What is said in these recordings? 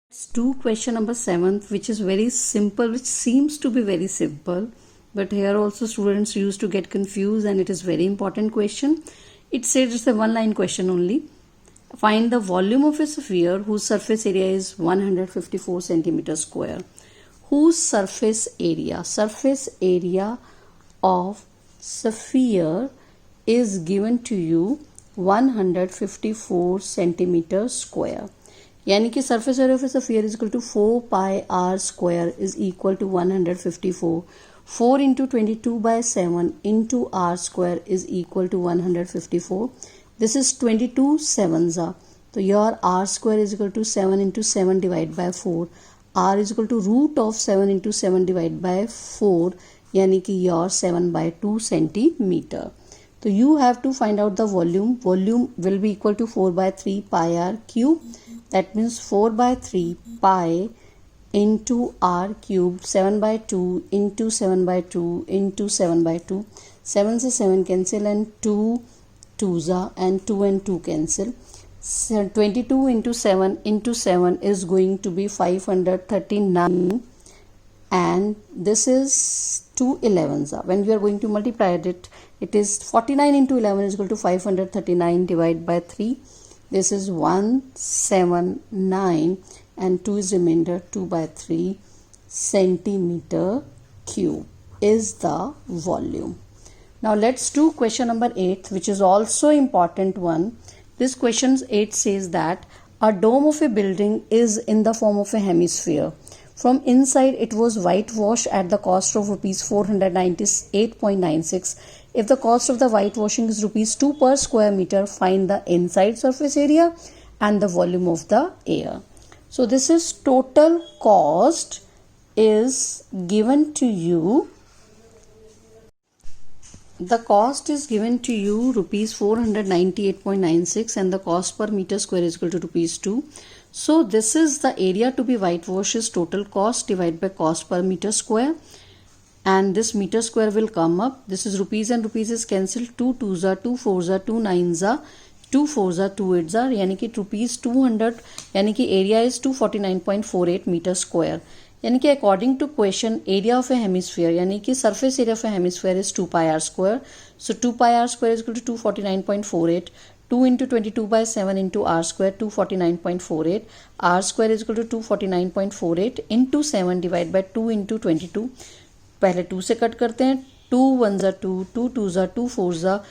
Let's do question number 7, which is very simple, which seems to be very simple, but here also students used to get confused, and it is very important question. It says it's a one line question only. Find the volume of a sphere whose surface area is 154 centimeters square. Whose surface area of sphere is given to you 154 centimeters square. यानी कि surface area of a sphere is equal to 4 pi r square is equal to 154. 4 into 22 by 7 into r square is equal to 154. This is 22 sevens are. So your r square is equal to 7 into 7 divided by 4. R is equal to root of 7 into 7 divided by 4. यानी कि your 7 by 2 centimeter. So you have to find out the volume. Volume will be equal to 4 by 3 pi r cube. That means 4 by 3 pi into r cube, 7 by 2 into 7 by 2 into 7 by 2. 7 से 7 cancel and 2 2s are and 2 and 2 cancel. So 22 into 7 is going to be 539, and this is 2 11s are. When we are going to multiply it, it is 49 into 11 is equal to 539 divided by 3. This is 179 and 2 is remainder 2 by 3 centimeter cube is the volume. Now let's do question number 8, which is also important one. This question 8 says that a dome of a building is in the form of a hemisphere. From inside it was whitewashed at the cost of rupees 498.96. If the cost of the whitewashing is rupees 2 per square meter, find the inside surface area and the volume of the air. So this is total cost is given to you. The cost is given to you rupees 498.96 and the cost per meter square is equal to rupees 2. So this is the area to be whitewashed is total cost divided by cost per meter square, and this meter square will come up. This is rupees and rupees is cancelled. 2 2s are 2 4s are 2 9s are 2 4s are 2 8s are, यानी कि rupees 200, यानी कि area is 249.48 meter square. यानी कि according to question area of a hemisphere, यानी कि surface area of a hemisphere is 2 pi r square. So 2 pi r square is equal to 249.48. 2 into 22 by 7 into r square 249.48. R square is equal to 249.48 into 7 divided by 2 into 22. पहले 2 से cut करते हैं. 2 1s are 2, 2 2s are 2 4s are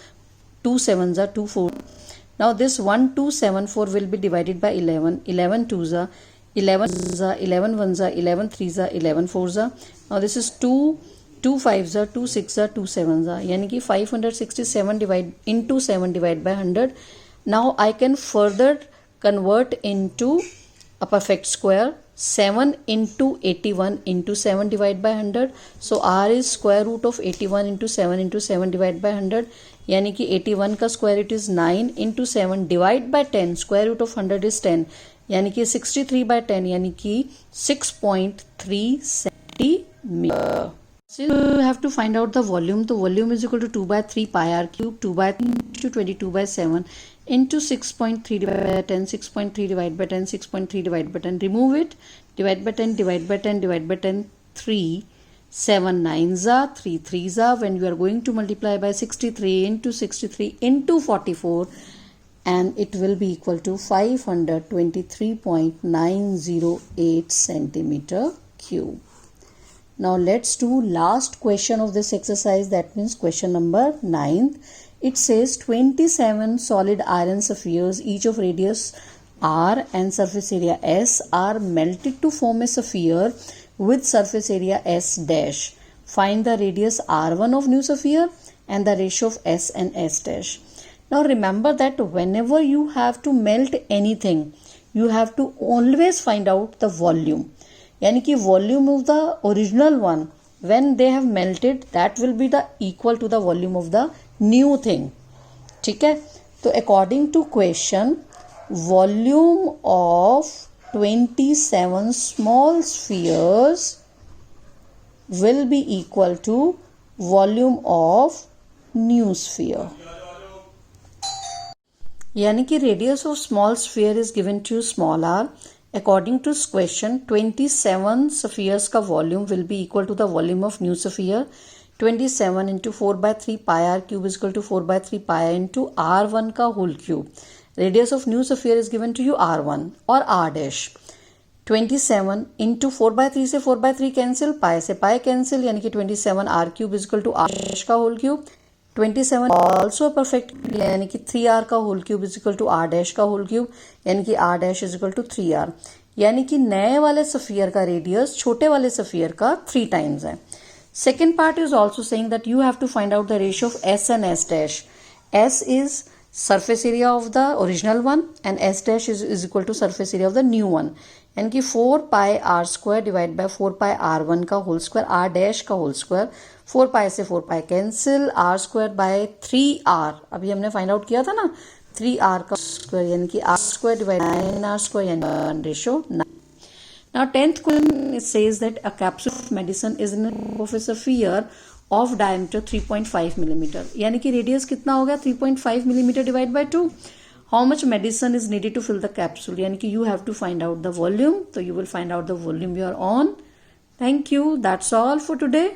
2 7s are 2 4. Now this 1274 will be divided by 11. 11 2s are 11 are 11 1s are 11 3s are 11 4s are. Now this is 2 2 5s are 2 6 are 2 7s are, यानी कि 567 divide into 7 divided by 100. Now I can further convert into a perfect square. 7 into 81 into 7 divided by 100. So r is square root of 81 into 7 divided by 100. यानी कि 81 का square root is 9 into 7 divided by 10. Square root of 100 is 10. यानी कि 63 by 10 यानी कि 6.3 centimeter. So you have to find out the volume. The volume is equal to 2 by 3 pi r cube, 2 by 3 into 22 by 7 into 6.3 divided by 10, 6.3 divided by 10, 6.3 divided by 10. Remove it. Divide by 10, divide by 10, divide by 10, 3. 7 9s are, 3 3s are. When you are going to multiply by 63 into 44, and it will be equal to 523.908 centimeter cube. Now let's do last question of this exercise, that means question number 9. It says 27 solid iron spheres, each of radius r and surface area s, are melted to form a sphere with surface area s dash. Find the radius r1 of new sphere and the ratio of s and s dash. Now remember that whenever you have to melt anything, you have to always find out the volume. यानी कि volume of the original one when they have melted, that will be the equal to the volume of the new thing. ठीक है, तो according to question, volume of 27 small spheres will be equal to volume of new sphere. यानी कि radius of small sphere is given to small r According to this question, 27 spheres का volume will be equal to the volume of new sphere. 27 into 4 by 3 pi r cube is equal to 4 by 3 pi into r1 का whole cube. Radius of new sphere is given to you r1 or r dash. 27 into 4 by 3 से 4 by 3 cancel, पाई से pi cancel, यानी कि 27 r cube is equal to r dash का whole cube. 27 also perfect, यानी कि 3r का whole cube is equal to r dash का whole cube, यानी कि r dash is equal to 3r. यानी कि नए वाले स्फीयर का रेडियस छोटे वाले स्फीयर का 3 टाइम्स है. Second part is also saying that you have to find out the ratio of s and s dash. s is surface area of the original one and s dash is equal to surface area of the new one. यानी कि 4 पाई r square divide by 4 pi r1 का whole square, r dash का whole square. 4 पाई से 4 pi cancel, r square by 3r, अभी हमने find out किया था ना, 3r का स्क्वायर, यानी कि r square divide 9r square, यानी ratio 9. Now 10th question, it says that a capsule of medicine is in of a sphere of diameter 3.5 millimeter. यानी कि रेडियस कितना हो गया, 3.5 millimeter divide by 2. How much medicine is needed to fill the capsule? यानी कि you have to find out the volume. So you will find out the volume you are on. Thank you. That's all for today.